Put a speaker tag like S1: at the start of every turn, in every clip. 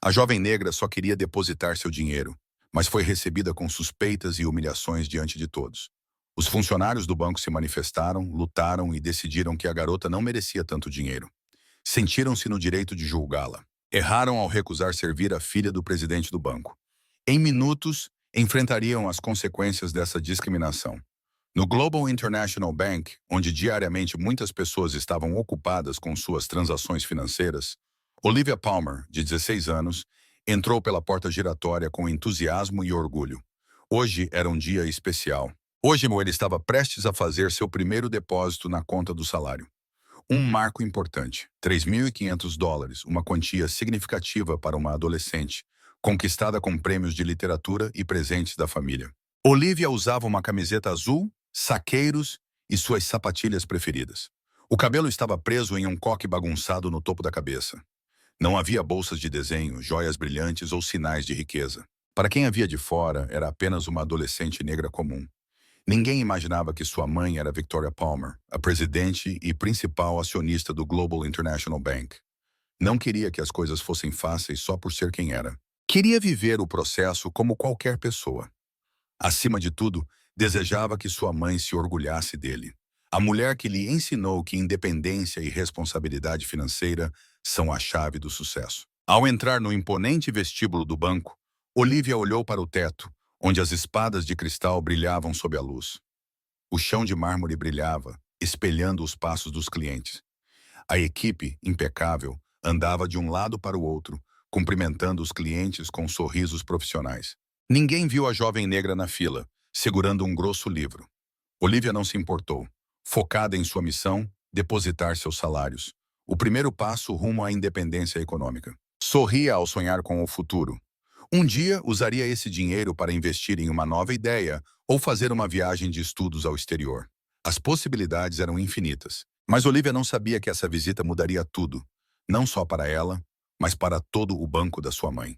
S1: A jovem negra só queria depositar seu dinheiro, mas foi recebida com suspeitas e humilhações diante de todos. Os funcionários do banco se manifestaram, lutaram e decidiram que a garota não merecia tanto dinheiro. Sentiram-se no direito de julgá-la. Erraram ao recusar servir a filha do presidente do banco. Em minutos, enfrentariam as consequências dessa discriminação. No Global International Bank, onde diariamente muitas pessoas estavam ocupadas com suas transações financeiras, Olivia Palmer, de 16 anos, entrou pela porta giratória com entusiasmo e orgulho. Hoje era um dia especial. Hoje, ele estava prestes a fazer seu primeiro depósito na conta do salário. Um marco importante, $3.500, uma quantia significativa para uma adolescente, conquistada com prêmios de literatura e presentes da família. Olivia usava uma camiseta azul, saqueiros e suas sapatilhas preferidas. O cabelo estava preso em um coque bagunçado no topo da cabeça. Não havia bolsas de desenho, joias brilhantes ou sinais de riqueza. Para quem a via de fora, era apenas uma adolescente negra comum. Ninguém imaginava que sua mãe era Victoria Palmer, a presidente e principal acionista do Global International Bank. Não queria que as coisas fossem fáceis só por ser quem era. Queria viver o processo como qualquer pessoa. Acima de tudo, desejava que sua mãe se orgulhasse dele. A mulher que lhe ensinou que independência e responsabilidade financeira são a chave do sucesso. Ao entrar no imponente vestíbulo do banco, Olivia olhou para o teto, onde as espadas de cristal brilhavam sob a luz. O chão de mármore brilhava, espelhando os passos dos clientes. A equipe, impecável, andava de um lado para o outro, cumprimentando os clientes com sorrisos profissionais. Ninguém viu a jovem negra na fila, segurando um grosso livro. Olivia não se importou. Focada em sua missão, depositar seus salários. O primeiro passo rumo à independência econômica. Sorria ao sonhar com o futuro. Um dia usaria esse dinheiro para investir em uma nova ideia ou fazer uma viagem de estudos ao exterior. As possibilidades eram infinitas, mas Olivia não sabia que essa visita mudaria tudo, não só para ela, mas para todo o banco da sua mãe.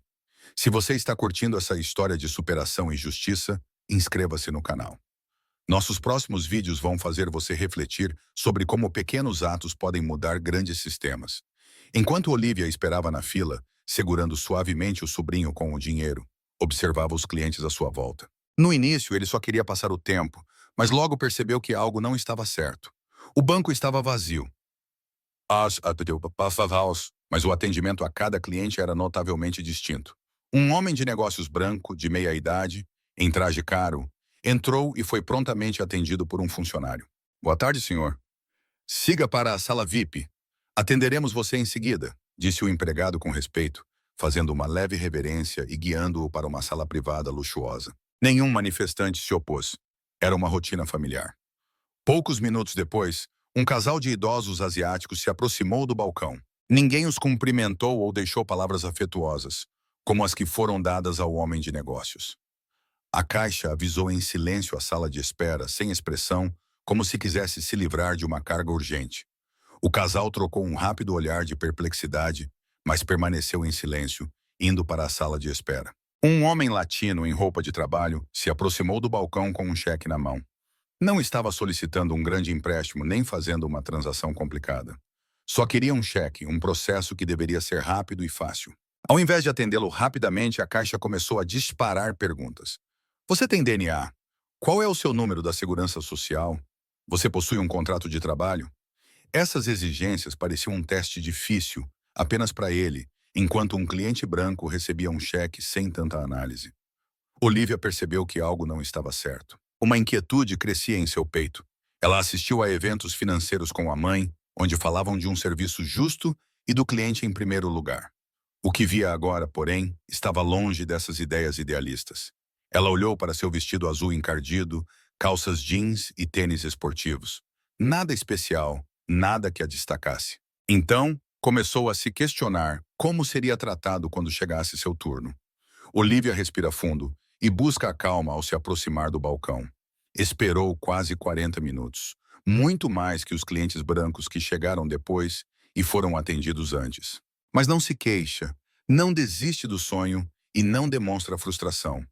S1: Se você está curtindo essa história de superação e justiça, inscreva-se no canal. Nossos próximos vídeos vão fazer você refletir sobre como pequenos atos podem mudar grandes sistemas. Enquanto Olivia esperava na fila, segurando suavemente o sobrinho com o dinheiro, observava os clientes à sua volta. No início, ele só queria passar o tempo, mas logo percebeu que algo não estava certo. O banco estava vazio. Mas o atendimento a cada cliente era notavelmente distinto. Um homem de negócios branco, de meia idade, em traje caro, entrou e foi prontamente atendido por um funcionário. "Boa tarde, senhor. Siga para a sala VIP. Atenderemos você em seguida", disse o empregado com respeito, fazendo uma leve reverência e guiando-o para uma sala privada luxuosa. Nenhum manifestante se opôs. Era uma rotina familiar. Poucos minutos depois, um casal de idosos asiáticos se aproximou do balcão. Ninguém os cumprimentou ou deixou palavras afetuosas, como as que foram dadas ao homem de negócios. A caixa avisou em silêncio a sala de espera, sem expressão, como se quisesse se livrar de uma carga urgente. O casal trocou um rápido olhar de perplexidade, mas permaneceu em silêncio, indo para a sala de espera. Um homem latino em roupa de trabalho se aproximou do balcão com um cheque na mão. Não estava solicitando um grande empréstimo nem fazendo uma transação complicada. Só queria um cheque, um processo que deveria ser rápido e fácil. Ao invés de atendê-lo rapidamente, a caixa começou a disparar perguntas. "Você tem DNA? Qual é o seu número da segurança social? Você possui um contrato de trabalho?" Essas exigências pareciam um teste difícil, apenas para ele, enquanto um cliente branco recebia um cheque sem tanta análise. Olivia percebeu que algo não estava certo. Uma inquietude crescia em seu peito. Ela assistiu a eventos financeiros com a mãe, onde falavam de um serviço justo e do cliente em primeiro lugar. O que via agora, porém, estava longe dessas ideias idealistas. Ela olhou para seu vestido azul encardido, calças jeans e tênis esportivos. Nada especial, nada que a destacasse. Então, começou a se questionar como seria tratado quando chegasse seu turno. Olivia respira fundo e busca a calma ao se aproximar do balcão. Esperou quase 40 minutos, muito mais que os clientes brancos que chegaram depois e foram atendidos antes. Mas não se queixa, não desiste do sonho e não demonstra frustração.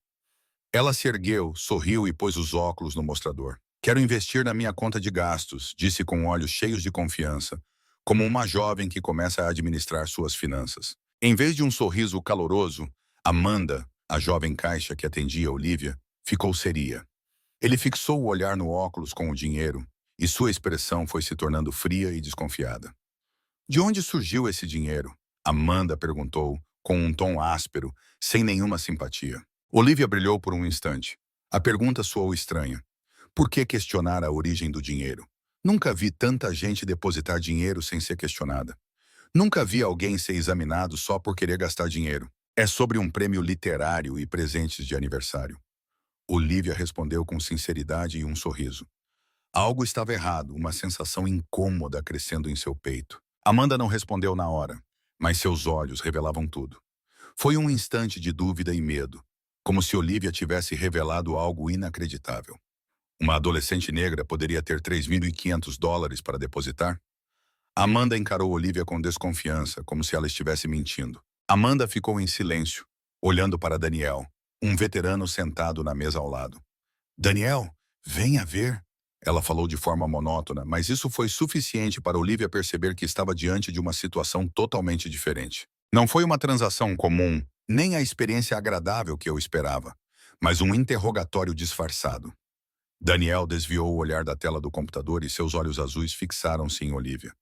S1: Ela se ergueu, sorriu e pôs os óculos no mostrador. "Quero investir na minha conta de gastos", disse com olhos cheios de confiança, como uma jovem que começa a administrar suas finanças. Em vez de um sorriso caloroso, Amanda, a jovem caixa que atendia Olivia, ficou seria. Ele fixou o olhar no óculos com o dinheiro e sua expressão foi se tornando fria e desconfiada. De onde surgiu esse dinheiro? Amanda perguntou, com um tom áspero, sem nenhuma simpatia. Olivia brilhou por um instante. A pergunta soou estranha. Por que questionar a origem do dinheiro? Nunca vi tanta gente depositar dinheiro sem ser questionada. Nunca vi alguém ser examinado só por querer gastar dinheiro. É sobre um prêmio literário e presentes de aniversário. Olivia respondeu com sinceridade e um sorriso. Algo estava errado, uma sensação incômoda crescendo em seu peito. Amanda não respondeu na hora, mas seus olhos revelavam tudo. Foi um instante de dúvida e medo, como se Olivia tivesse revelado algo inacreditável. Uma adolescente negra poderia ter $3.500 para depositar? Amanda encarou Olivia com desconfiança, como se ela estivesse mentindo. Amanda ficou em silêncio, olhando para Daniel, um veterano sentado na mesa ao lado. Daniel, venha ver. Ela falou de forma monótona, mas isso foi suficiente para Olivia perceber que estava diante de uma situação totalmente diferente. Não foi uma transação comum, nem a experiência agradável que eu esperava, mas um interrogatório disfarçado. Daniel desviou o olhar da tela do computador e seus olhos azuis fixaram-se em Olivia.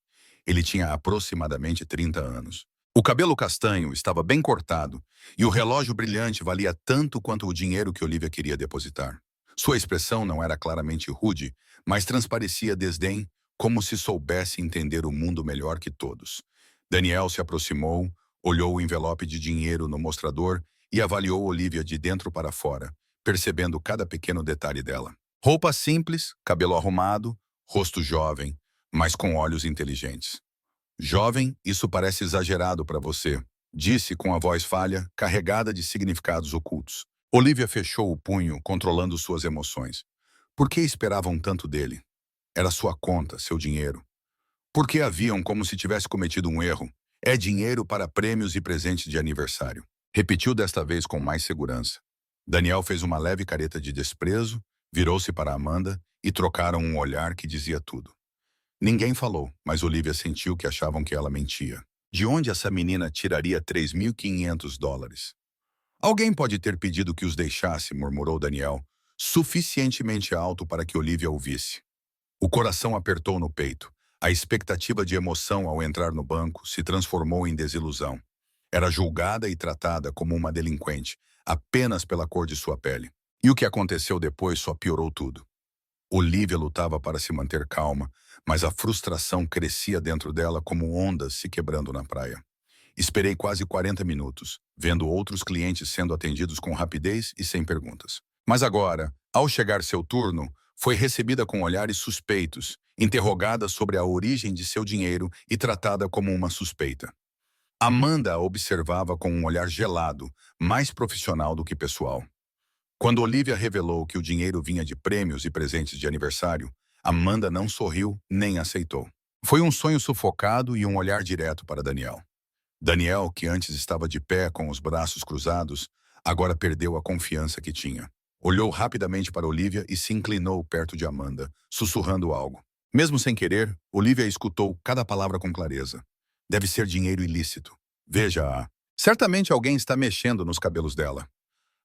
S1: Ele tinha aproximadamente 30 anos. O cabelo castanho estava bem cortado e o relógio brilhante valia tanto quanto o dinheiro que Olivia queria depositar. Sua expressão não era claramente rude, mas transparecia desdém, como se soubesse entender o mundo melhor que todos. Daniel se aproximou, olhou o envelope de dinheiro no mostrador e avaliou Olivia de dentro para fora, percebendo cada pequeno detalhe dela. Roupa simples, cabelo arrumado, rosto jovem, mas com olhos inteligentes. Jovem, isso parece exagerado para você, disse com a voz falha, carregada de significados ocultos. Olivia fechou o punho, controlando suas emoções. Por que esperavam tanto dele? Era sua conta, seu dinheiro. Por que haviam como se tivesse cometido um erro? É dinheiro para prêmios e presentes de aniversário. Repetiu desta vez com mais segurança. Daniel fez uma leve careta de desprezo, virou-se para Amanda e trocaram um olhar que dizia tudo. Ninguém falou, mas Olivia sentiu que achavam que ela mentia. De onde essa menina tiraria $3.500? Alguém pode ter pedido que os deixasse, murmurou Daniel, suficientemente alto para que Olivia ouvisse. O coração apertou no peito. A expectativa de emoção ao entrar no banco se transformou em desilusão. Era julgada e tratada como uma delinquente, apenas pela cor de sua pele. E o que aconteceu depois só piorou tudo. Olivia lutava para se manter calma, mas a frustração crescia dentro dela como ondas se quebrando na praia. Esperei quase 40 minutos, vendo outros clientes sendo atendidos com rapidez e sem perguntas. Mas agora, ao chegar seu turno, foi recebida com olhares suspeitos, interrogada sobre a origem de seu dinheiro e tratada como uma suspeita. Amanda a observava com um olhar gelado, mais profissional do que pessoal. Quando Olivia revelou que o dinheiro vinha de prêmios e presentes de aniversário, Amanda não sorriu nem aceitou. Foi um sonho sufocado e um olhar direto para Daniel. Daniel, que antes estava de pé com os braços cruzados, agora perdeu a confiança que tinha. Olhou rapidamente para Olivia e se inclinou perto de Amanda, sussurrando algo. Mesmo sem querer, Olivia escutou cada palavra com clareza. Deve ser dinheiro ilícito. Veja-a. Certamente alguém está mexendo nos cabelos dela.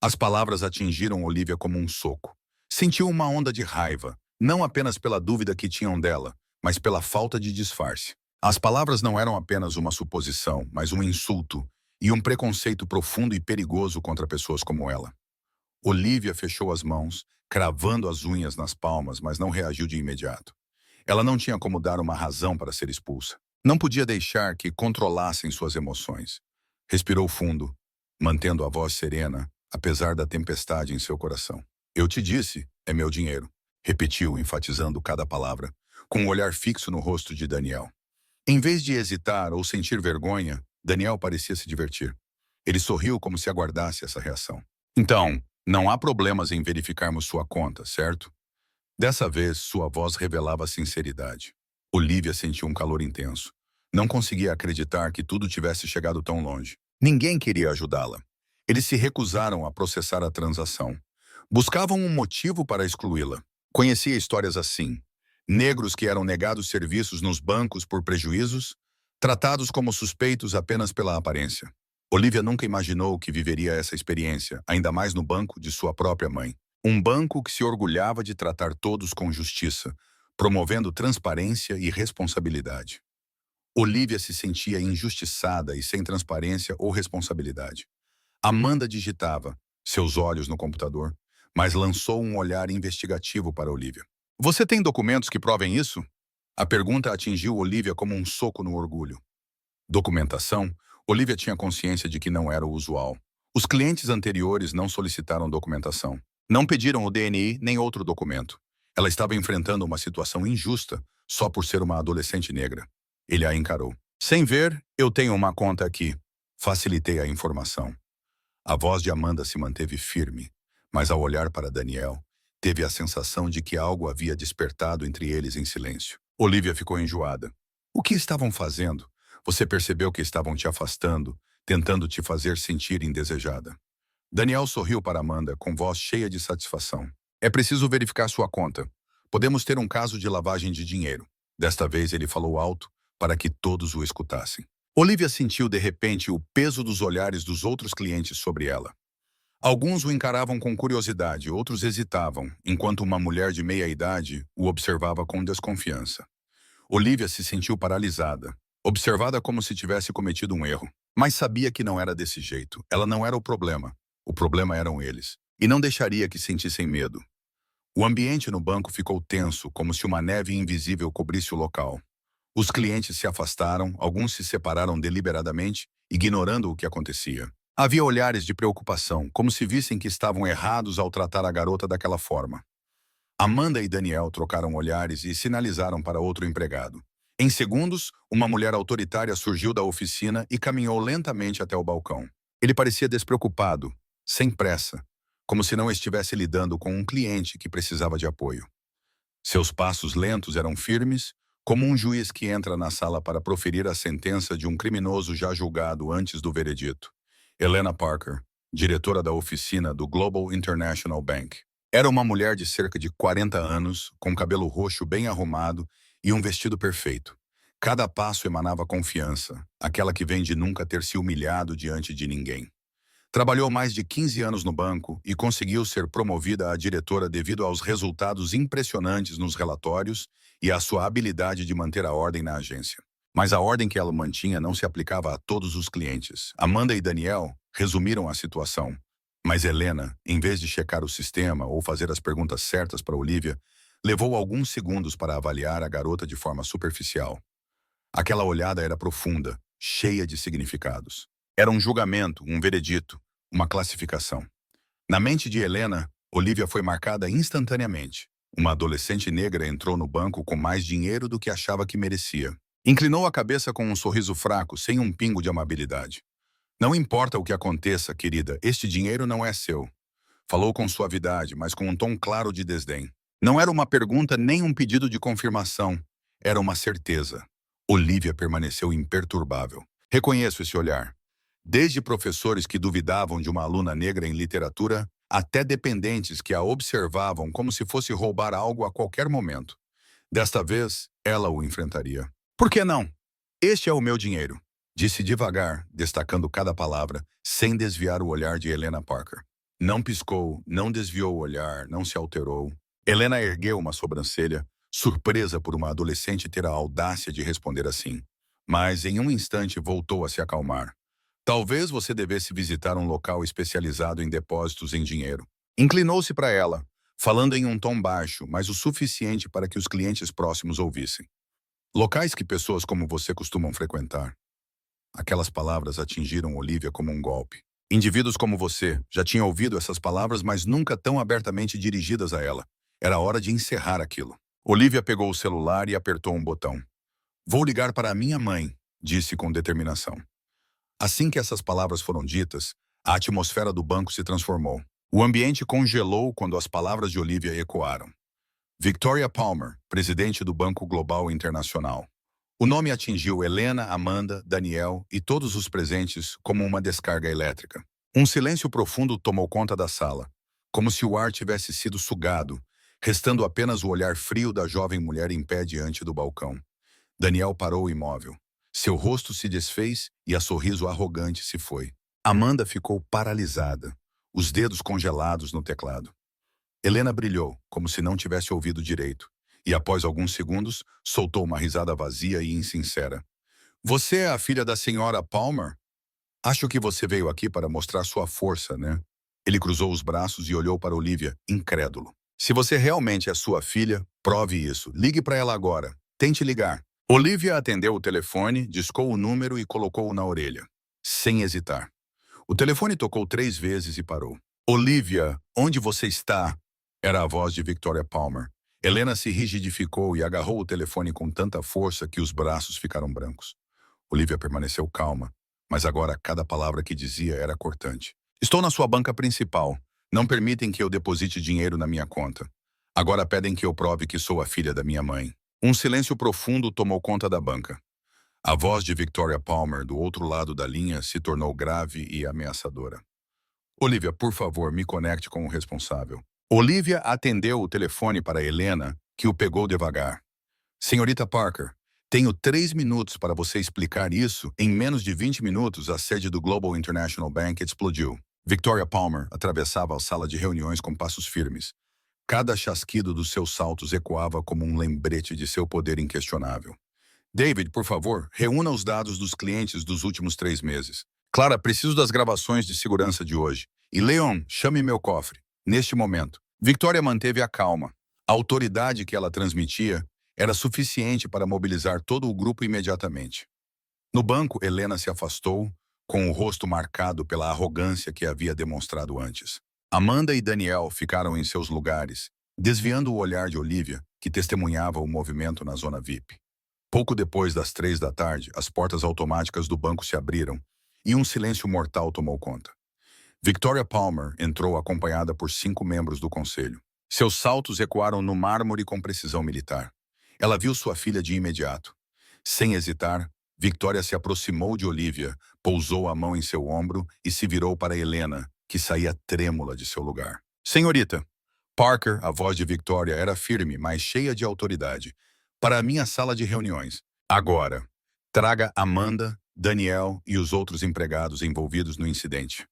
S1: As palavras atingiram Olivia como um soco. Sentiu uma onda de raiva, não apenas pela dúvida que tinham dela, mas pela falta de disfarce. As palavras não eram apenas uma suposição, mas um insulto e um preconceito profundo e perigoso contra pessoas como ela. Olivia fechou as mãos, cravando as unhas nas palmas, mas não reagiu de imediato. Ela não tinha como dar uma razão para ser expulsa. Não podia deixar que controlassem suas emoções. Respirou fundo, mantendo a voz serena, apesar da tempestade em seu coração. Eu te disse, é meu dinheiro, repetiu, enfatizando cada palavra, com um olhar fixo no rosto de Daniel. Em vez de hesitar ou sentir vergonha, Daniel parecia se divertir. Ele sorriu como se aguardasse essa reação. Então, não há problemas em verificarmos sua conta, certo? Dessa vez, sua voz revelava sinceridade. Olivia sentiu um calor intenso. Não conseguia acreditar que tudo tivesse chegado tão longe. Ninguém queria ajudá-la. Eles se recusaram a processar a transação. Buscavam um motivo para excluí-la. Conhecia histórias assim. Negros que eram negados serviços nos bancos por prejuízos, tratados como suspeitos apenas pela aparência. Olivia nunca imaginou que viveria essa experiência, ainda mais no banco de sua própria mãe. Um banco que se orgulhava de tratar todos com justiça, promovendo transparência e responsabilidade. Olivia se sentia injustiçada e sem transparência ou responsabilidade. Amanda digitava, seus olhos no computador, mas lançou um olhar investigativo para Olivia. Você tem documentos que provem isso? A pergunta atingiu Olivia como um soco no orgulho. Documentação? Olivia tinha consciência de que não era o usual. Os clientes anteriores não solicitaram documentação. Não pediram o DNI nem outro documento. Ela estava enfrentando uma situação injusta só por ser uma adolescente negra. Ele a encarou. Sem ver, eu tenho uma conta aqui. Facilitei a informação. A voz de Amanda se manteve firme, mas ao olhar para Daniel, teve a sensação de que algo havia despertado entre eles em silêncio. Olivia ficou enjoada. O que estavam fazendo? Você percebeu que estavam te afastando, tentando te fazer sentir indesejada. Daniel sorriu para Amanda com voz cheia de satisfação. É preciso verificar sua conta. Podemos ter um caso de lavagem de dinheiro. Desta vez ele falou alto para que todos o escutassem. Olivia sentiu de repente o peso dos olhares dos outros clientes sobre ela. Alguns o encaravam com curiosidade, outros hesitavam, enquanto uma mulher de meia idade o observava com desconfiança. Olivia se sentiu paralisada, observada como se tivesse cometido um erro. Mas sabia que não era desse jeito. Ela não era o problema. O problema eram eles. E não deixaria que sentissem medo. O ambiente no banco ficou tenso, como se uma neve invisível cobrisse o local. Os clientes se afastaram, alguns se separaram deliberadamente, ignorando o que acontecia. Havia olhares de preocupação, como se vissem que estavam errados ao tratar a garota daquela forma. Amanda e Daniel trocaram olhares e sinalizaram para outro empregado. Em segundos, uma mulher autoritária surgiu da oficina e caminhou lentamente até o balcão. Ele parecia despreocupado, sem pressa, como se não estivesse lidando com um cliente que precisava de apoio. Seus passos lentos eram firmes, como um juiz que entra na sala para proferir a sentença de um criminoso já julgado antes do veredito. Helena Parker, diretora da oficina do Global International Bank. Era uma mulher de cerca de 40 anos, com cabelo roxo bem arrumado e um vestido perfeito. Cada passo emanava confiança, aquela que vem de nunca ter se humilhado diante de ninguém. Trabalhou mais de 15 anos no banco e conseguiu ser promovida a diretora devido aos resultados impressionantes nos relatórios e à sua habilidade de manter a ordem na agência. Mas a ordem que ela mantinha não se aplicava a todos os clientes. Amanda e Daniel resumiram a situação. Mas Helena, em vez de checar o sistema ou fazer as perguntas certas para Olivia, levou alguns segundos para avaliar a garota de forma superficial. Aquela olhada era profunda, cheia de significados. Era um julgamento, um veredito, uma classificação. Na mente de Helena, Olivia foi marcada instantaneamente. Uma adolescente negra entrou no banco com mais dinheiro do que achava que merecia. Inclinou a cabeça com um sorriso fraco, sem um pingo de amabilidade. Não importa o que aconteça, querida, este dinheiro não é seu. Falou com suavidade, mas com um tom claro de desdém. Não era uma pergunta nem um pedido de confirmação. Era uma certeza. Olivia permaneceu imperturbável. Reconheço esse olhar. Desde professores que duvidavam de uma aluna negra em literatura, até dependentes que a observavam como se fosse roubar algo a qualquer momento. Desta vez, ela o enfrentaria. Por que não? Este é o meu dinheiro, disse devagar, destacando cada palavra, sem desviar o olhar de Helena Parker. Não piscou, não desviou o olhar, não se alterou. Helena ergueu uma sobrancelha, surpresa por uma adolescente ter a audácia de responder assim. Mas, em um instante, voltou a se acalmar. Talvez você devesse visitar um local especializado em depósitos em dinheiro. Inclinou-se para ela, falando em um tom baixo, mas o suficiente para que os clientes próximos ouvissem. Locais que pessoas como você costumam frequentar. Aquelas palavras atingiram Olivia como um golpe. Indivíduos como você já tinham ouvido essas palavras, mas nunca tão abertamente dirigidas a ela. Era hora de encerrar aquilo. Olivia pegou o celular e apertou um botão. Vou ligar para a minha mãe, disse com determinação. Assim que essas palavras foram ditas, a atmosfera do banco se transformou. O ambiente congelou quando as palavras de Olivia ecoaram. Victoria Palmer, presidente do Banco Global Internacional. O nome atingiu Helena, Amanda, Daniel e todos os presentes como uma descarga elétrica. Um silêncio profundo tomou conta da sala, como se o ar tivesse sido sugado, restando apenas o olhar frio da jovem mulher em pé diante do balcão. Daniel parou imóvel. Seu rosto se desfez e a sorriso arrogante se foi. Amanda ficou paralisada, os dedos congelados no teclado. Helena brilhou, como se não tivesse ouvido direito, e após alguns segundos, soltou uma risada vazia e insincera. Você é a filha da senhora Palmer? Acho que você veio aqui para mostrar sua força, né? Ele cruzou os braços e olhou para Olivia, incrédulo. Se você realmente é sua filha, prove isso. Ligue para ela agora. Tente ligar. Olivia atendeu o telefone, discou o número e colocou-o na orelha, sem hesitar. O telefone tocou 3 vezes e parou. Olivia, onde você está? Era a voz de Victoria Palmer. Helena se rigidificou e agarrou o telefone com tanta força que os braços ficaram brancos. Olivia permaneceu calma, mas agora cada palavra que dizia era cortante. Estou na sua banca principal. Não permitem que eu deposite dinheiro na minha conta. Agora pedem que eu prove que sou a filha da minha mãe. Um silêncio profundo tomou conta da banca. A voz de Victoria Palmer, do outro lado da linha, se tornou grave e ameaçadora. Olivia, por favor, me conecte com o responsável. Olivia atendeu o telefone para Helena, que o pegou devagar. Senhorita Parker, tenho 3 minutos para você explicar isso. Em menos de 20 minutos, a sede do Global International Bank explodiu. Victoria Palmer atravessava a sala de reuniões com passos firmes. Cada chasquido dos seus saltos ecoava como um lembrete de seu poder inquestionável. David, por favor, reúna os dados dos clientes dos últimos 3 meses. Clara, preciso das gravações de segurança de hoje. E Leon, chame meu cofre. Neste momento, Victoria manteve a calma. A autoridade que ela transmitia era suficiente para mobilizar todo o grupo imediatamente. No banco, Helena se afastou, com o rosto marcado pela arrogância que havia demonstrado antes. Amanda e Daniel ficaram em seus lugares, desviando o olhar de Olivia, que testemunhava o movimento na zona VIP. Pouco depois das 3 da tarde, as portas automáticas do banco se abriram e um silêncio mortal tomou conta. Victoria Palmer entrou acompanhada por 5 membros do conselho. Seus saltos ecoaram no mármore com precisão militar. Ela viu sua filha de imediato. Sem hesitar, Victoria se aproximou de Olivia, pousou a mão em seu ombro e se virou para Helena, que saía trêmula de seu lugar. Senhorita. Parker, a voz de Victoria era firme, mas cheia de autoridade. Para a minha sala de reuniões. Agora. Traga Amanda, Daniel e os outros empregados envolvidos no incidente.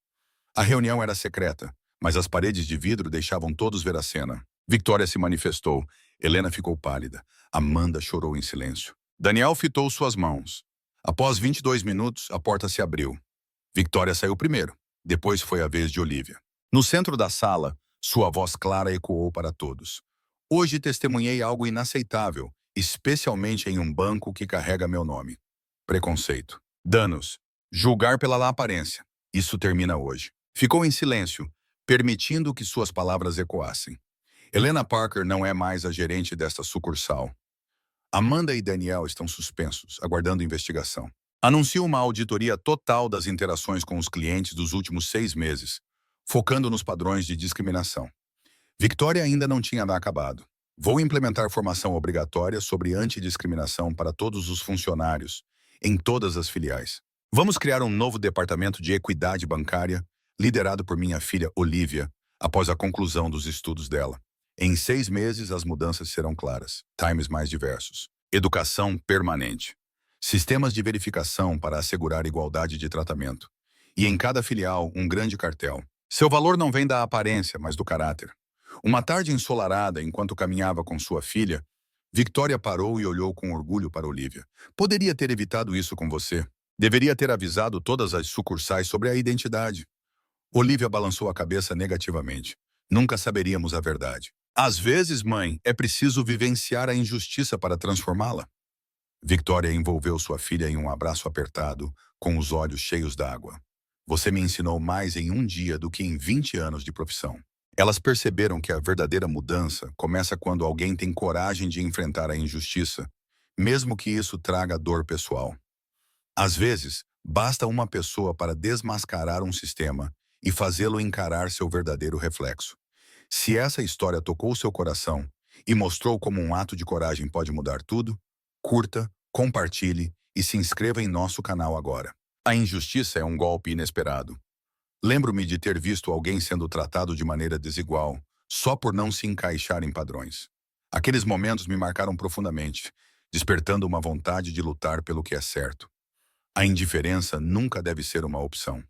S1: A reunião era secreta, mas as paredes de vidro deixavam todos ver a cena. Victoria se manifestou. Helena ficou pálida. Amanda chorou em silêncio. Daniel fitou suas mãos. Após 22 minutos, a porta se abriu. Victoria saiu primeiro. Depois foi a vez de Olivia. No centro da sala, sua voz clara ecoou para todos. Hoje testemunhei algo inaceitável, especialmente em um banco que carrega meu nome. Preconceito. Danos. Julgar pela aparência. Isso termina hoje. Ficou em silêncio, permitindo que suas palavras ecoassem. Helena Parker não é mais a gerente desta sucursal. Amanda e Daniel estão suspensos, aguardando investigação. Anunciou uma auditoria total das interações com os clientes dos últimos 6 meses, focando nos padrões de discriminação. Victoria ainda não tinha acabado. Vou implementar formação obrigatória sobre antidiscriminação para todos os funcionários, em todas as filiais. Vamos criar um novo departamento de equidade bancária, liderado por minha filha Olivia, após a conclusão dos estudos dela. Em 6 meses, as mudanças serão claras, times mais diversos, educação permanente, sistemas de verificação para assegurar igualdade de tratamento, e em cada filial um grande cartel. Seu valor não vem da aparência, mas do caráter. Uma tarde ensolarada, enquanto caminhava com sua filha, Victoria parou e olhou com orgulho para Olivia. Poderia ter evitado isso com você. Deveria ter avisado todas as sucursais sobre a identidade. Olivia balançou a cabeça negativamente. Nunca saberíamos a verdade. Às vezes, mãe, é preciso vivenciar a injustiça para transformá-la. Victoria envolveu sua filha em um abraço apertado, com os olhos cheios d'água. Você me ensinou mais em um dia do que em 20 anos de profissão. Elas perceberam que a verdadeira mudança começa quando alguém tem coragem de enfrentar a injustiça, mesmo que isso traga dor pessoal. Às vezes, basta uma pessoa para desmascarar um sistema e fazê-lo encarar seu verdadeiro reflexo. Se essa história tocou seu coração e mostrou como um ato de coragem pode mudar tudo, curta, compartilhe e se inscreva em nosso canal agora. A injustiça é um golpe inesperado. Lembro-me de ter visto alguém sendo tratado de maneira desigual, só por não se encaixar em padrões. Aqueles momentos me marcaram profundamente, despertando uma vontade de lutar pelo que é certo. A indiferença nunca deve ser uma opção.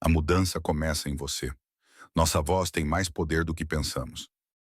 S1: A mudança começa em você. Nossa voz tem mais poder do que pensamos.